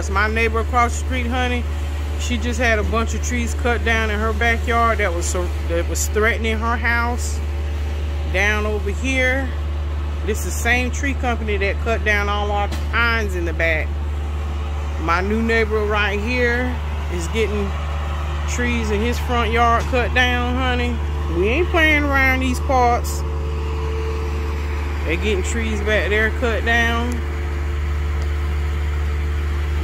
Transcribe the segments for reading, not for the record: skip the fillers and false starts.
backyards. My neighbor across the street, honey, she just had a bunch of trees cut down in her backyard that was threatening her house. Down over here, this is the same tree company that cut down all our pines in the back. My new neighbor right here is getting trees in his front yard cut down, honey. We ain't playing around these parts. They getting trees back there cut down.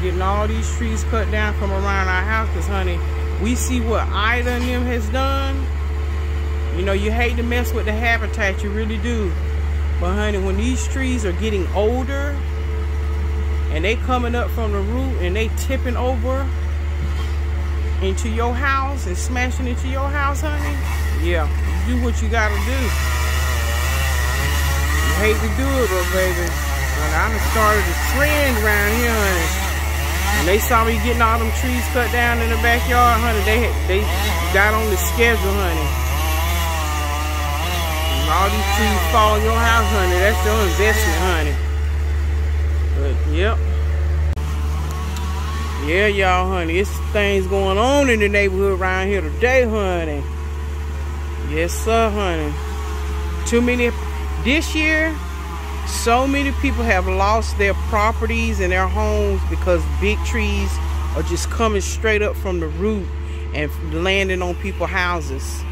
Getting all these trees cut down from around our house, cause honey, we see what Ida and them has done. You know, you hate to mess with the habitat, you really do. But honey, when these trees are getting older and they coming up from the root and they tipping over into your house and smashing into your house, honey, yeah, you do what you gotta do. You hate to do it, but baby, when I done started a trend around here, honey, when they saw me getting all them trees cut down in the backyard, honey, they got on the schedule, honey. And all these trees fall in your house, honey, that's your investment, honey. But, yep. Yeah, y'all, honey, it's things going on in the neighborhood around here today, honey. Yes, sir, honey. Too many, this year, so many people have lost their properties and their homes because big trees are just coming straight up from the root and landing on people's houses.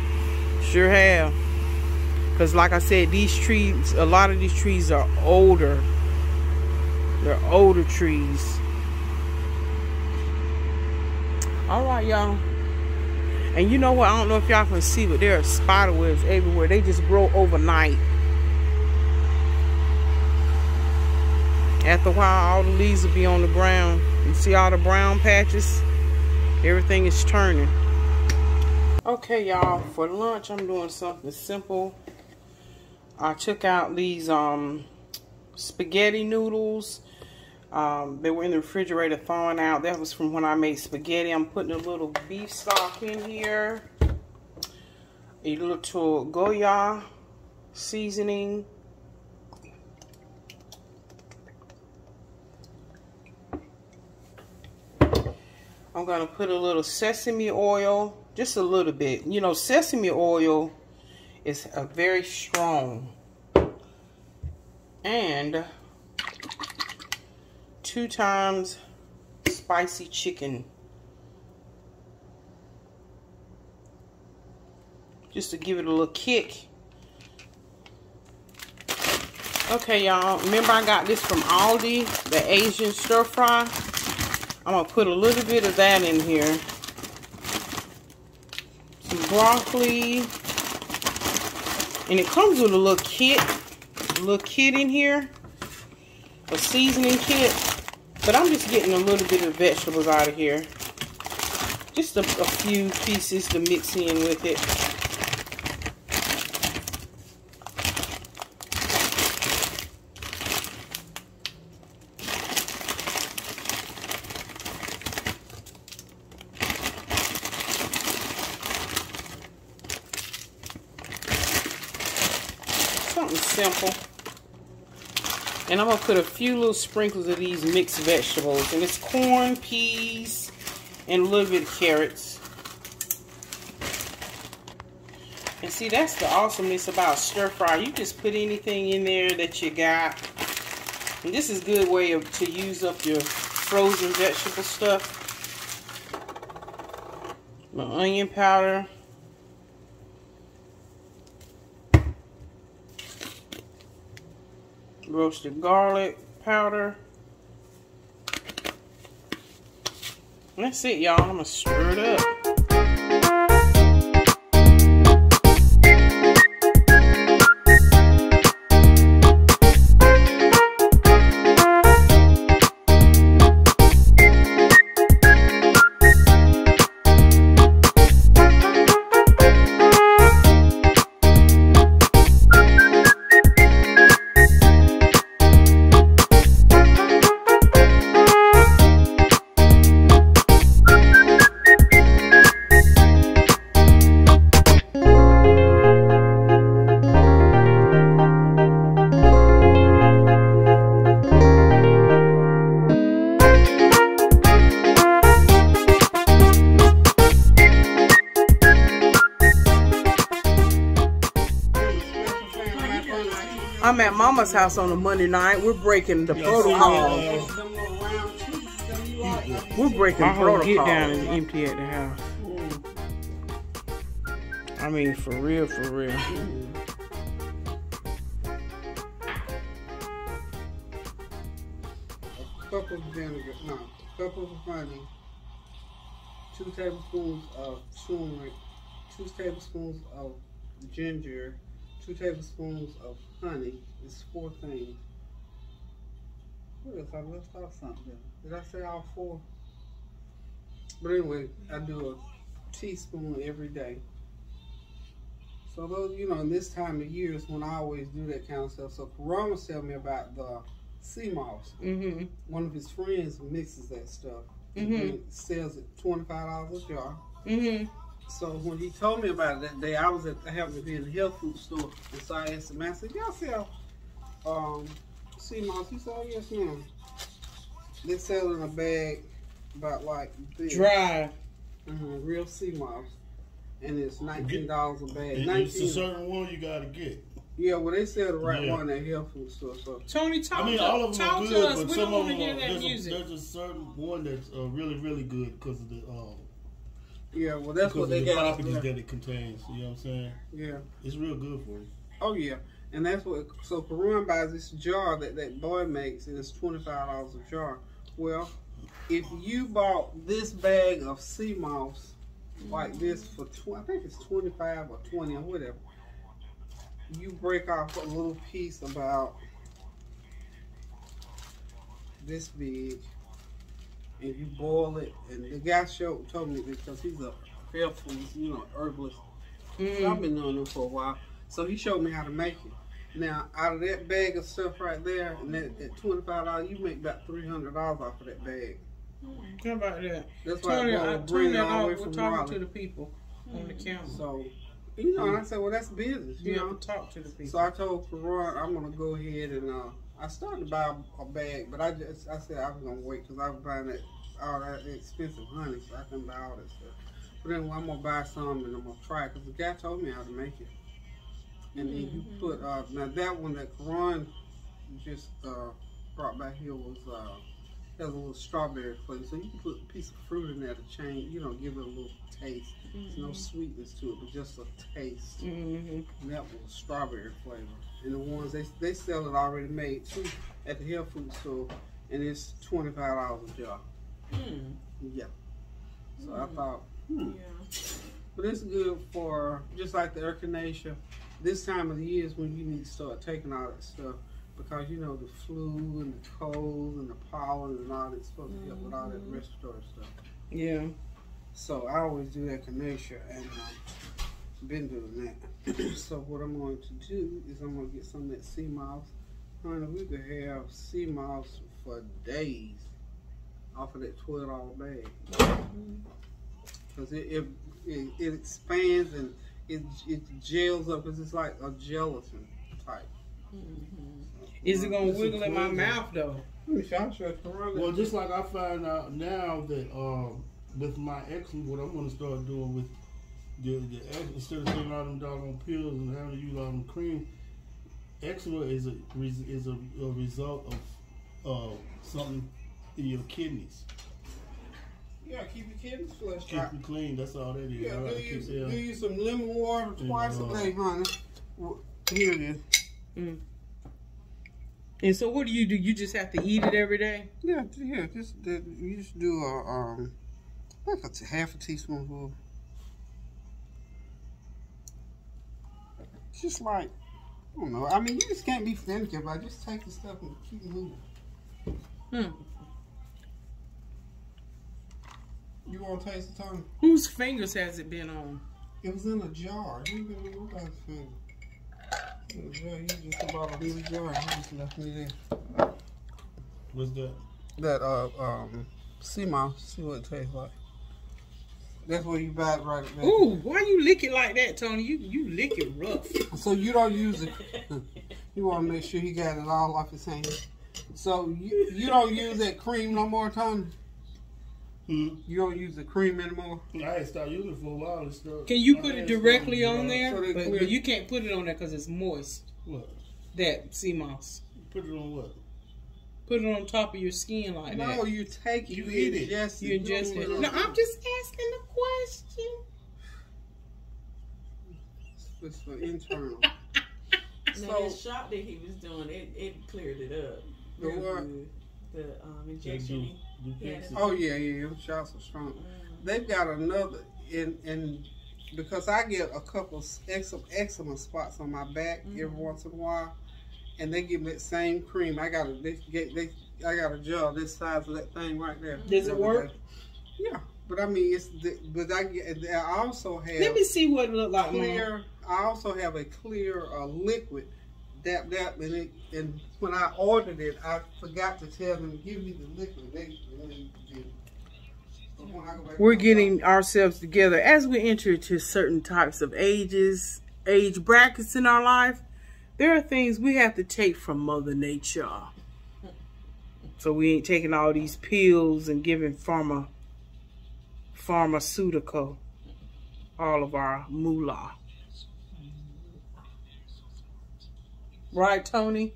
Sure have. Because like I said, these trees, a lot of these trees are older. They're older trees. Alright, y'all. And you know what? I don't know if y'all can see, but there are spider webs everywhere. They just grow overnight. After a while, all the leaves will be on the ground. You see all the brown patches? Everything is turning. Okay, y'all. For lunch, I'm doing something simple. I took out these spaghetti noodles. They were in the refrigerator thawing out. That was from when I made spaghetti. I'm putting a little beef stock in here. A little Goya seasoning. I'm going to put a little sesame oil. Just a little bit. You know, sesame oil is very strong. And 2 times spicy chicken. Just to give it a little kick. Okay, y'all. Remember I got this from Aldi, the Asian stir fry. I'm going to put a little bit of that in here. Some broccoli. And it comes with a little kit in here. A seasoning kit. But I'm just getting a little bit of vegetables out of here. Just a few pieces to mix in with it. Something simple. And I'm going to put a few little sprinkles of these mixed vegetables. And it's corn, peas, and a little bit of carrots. And see, that's the awesomeness about stir fry. You just put anything in there that you got. And this is a good way to use up your frozen vegetable stuff. My onion powder. Roasted garlic powder. And that's it, y'all. I'm gonna stir it up. I'm at Mama's house on a Monday night. We're breaking the protocol. We're breaking protocol. Get down and empty at the house. I mean, for real, for real. A cup of vinegar, no, a cup of honey, 2 tablespoons of turmeric, 2 tablespoons of ginger, 2 tablespoons of honey. It's 4 things. What else? I left off something. Did I say all 4? But anyway, I do a teaspoon every day. So those, you know, in this time of year is when I always do that kind of stuff. So Karan was telling me about the sea moss. One of his friends mixes that stuff. And sells it $25 a jar. So when he told me about it that day, I happened to be in the health food store, and so I asked him, I said, y'all sell sea moss? He said, oh yes ma'am. They sell it in a bag about like this. Dry. Real sea moss. And it's $19 a bag. It's a certain one you gotta get. Yeah, well they sell the right one at health food store. So Tony, talk all of them are good, but some of them there's a certain one that's really, really good because of the yeah, well that's what they got. Properties that it contains. You know what I'm saying? Yeah, it's real good for you. Oh yeah, and that's what. So Karan buys this jar that boy makes, and it's $25 a jar. Well, if you bought this bag of sea moss like this for I think it's 25 or 20 or whatever. You break off a little piece about this big, and you boil it. And the guy told me this because he's a health food, you know, herbalist. So I've been knowing him for a while. So he showed me how to make it. Now, out of that bag of stuff right there, and at $25, you make about $300 off of that bag. How about that? That's why I bring it all the way from talking to the people on the camera. So, you know, and I said, well, that's business. You know, talk to the people. So I told Karan, I'm gonna go ahead and I started to buy a bag, but I said I was gonna wait because I was buying all that expensive honey, so I couldn't buy all that stuff. But then I'm gonna buy some and I'm gonna try it because the guy told me how to make it. And then you put now that one that Karan just brought back here was has a little strawberry flavor, so you can put a piece of fruit in there to change, you know, give it a little taste. There's no sweetness to it, but just a taste. And that was a strawberry flavor. And the ones they sell it already made too at the health food store, and it's $25 a jar. Yeah. So I thought, but it's good for just like the echinacea. This time of the year is when you need to start taking all that stuff. Because, you know, the flu and the cold and the pollen and all that's supposed to help with all that respiratory stuff. Yeah. So I always do echinacea, and been doing that. So what I'm going to do is I'm going to get some of that sea moss. Honey, we could have sea moss for days off of that $12 bag. Because it expands and it gels up, because it's like a gelatin type. Is it gonna wiggle in my mouth though? Well, just like I find out now that with my eczema, what I'm gonna start doing with the instead of taking all them doggone pills and having to use all them cream, eczema is a result of something in your kidneys. Yeah, keep your kidneys flushed. Keep them clean. That's all that is. Yeah, do you some lemon water twice a day, honey. Here it is. And so what do? You just have to eat it every day? Yeah. You just do like a half a teaspoonful. Just like, I don't know. I mean, you just can't be finicky about it. Just take the stuff and keep moving. You want to taste the tongue? Whose fingers has it been on? It was in a jar. You didn't look at his finger. You just about a little jar. You just left me there. What's that? That sea moss. See what it tastes like. That's where you buy it right there. Ooh, why you lick it like that, Tony? You lick it rough. So you don't use it. You want to make sure he got it all off his hands. So you don't use that cream no more, Tony? You don't use the cream anymore? I had started using it for a while and stuff. Can you put it directly on there? Well, you can't put it on there because it's moist. What? That sea moss. Put it on what? Put it on top of your skin like that. No, you take it. You eat it. You ingest it. No, I'm just asking the question. It's for internal. Now, the shot that he was doing, it cleared it up. The what? The injection. Oh yeah. Shots are strong. They've got another in because I get a couple of eczema spots on my back every once in a while, and they give me that same cream. I got a jar this size of that thing right there. Does it work? Yeah, but I mean I also have. Let me see what it look like. Clear. I also have a clear liquid. And when I ordered it, I forgot to tell them give me the liquid. We're getting ourselves together as we enter into certain types of age brackets in our life. There are things we have to take from Mother Nature. So we ain't taking all these pills and giving pharmaceutical all of our moolah. Right, Tony?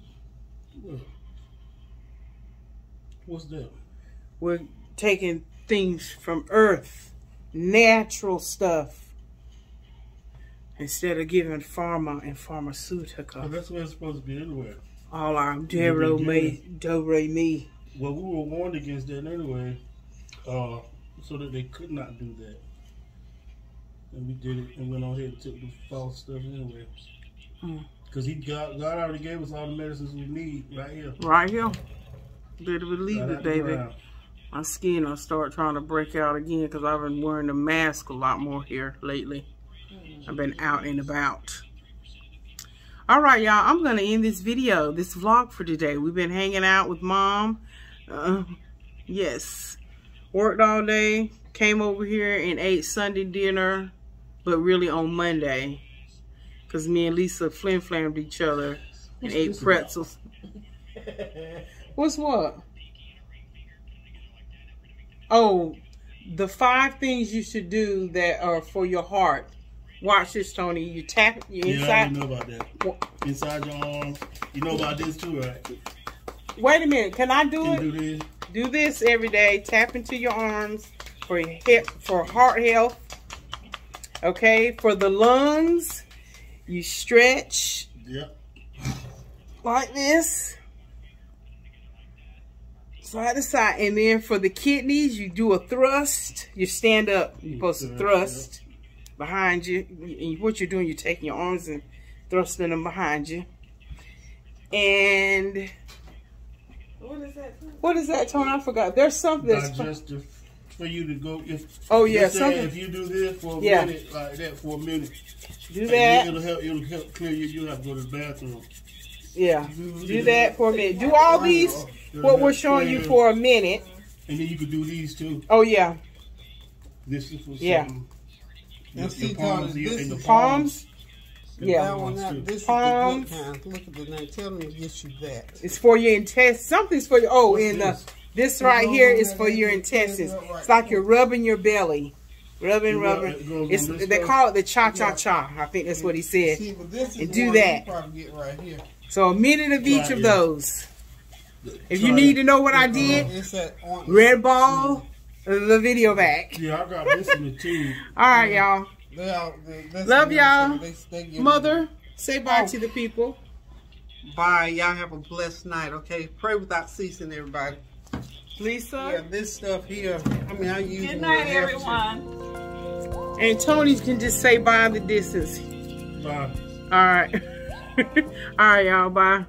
What's that? We're taking things from earth, natural stuff, instead of giving pharma and pharmaceutical. Well, that's where it's supposed to be anyway. All our do-re-mi. Well, we were warned against that anyway, so that they could not do that. And we did it and went on ahead and took the false stuff anyway. Because God already gave us all the medicines we need right here. Right here. Better believe it, baby. My skin will start trying to break out again because I've been wearing the mask a lot more here lately. I've been out and about. All right, y'all. I'm going to end this video, this vlog for today. We've been hanging out with Mom. Yes. Worked all day. Came over here and ate Sunday dinner, but really on Monday. Because me and Lisa flim-flammed each other and ate pretzels. What's what? Oh, the 5 things you should do that are for your heart. Watch this, Tony. You tap your inside. Yeah, I know about that. Inside your arms. You know about this too, right? Wait a minute. Can I do it? Do this. Do this every day. Tap into your arms for heart health. Okay? For the lungs. You stretch like this, side to side, and then for the kidneys, you do a thrust. You stand up. You're supposed to thrust behind you. And what you're doing, you're taking your arms and thrusting them behind you. And what is that? What is that, Tony? I forgot. There's something that's digestive for you to go. If you do this for a minute, like that for a minute. Do that. It'll help clear you. You have to go to the bathroom. Yeah. Do that for a minute. Do all these, what we're showing you, for a minute. And then you could do these too. Oh, yeah. This is for And the palms. The palms. Yeah. This palms. Is the good kind. Look at the name. Tell me to get you that. It's for your intestines. Something's for your, this right here is for your intestines. It's like you're rubbing your belly. Rubbing. They call it the cha-cha-cha. I think that's what he said. See, but this is and do that. You probably get right here. So a minute of each of those. If you need to know what I did, red ball the video back. Yeah, I got this in the tube. All right, y'all. Love y'all. Mother, say bye to the people. Bye. Y'all have a blessed night, okay? Pray without ceasing, everybody. Lisa? Yeah, this stuff here, I mean, I use it. Good night, everyone. And Tony can just say bye in the distance. Bye. All right. All right, y'all. Bye.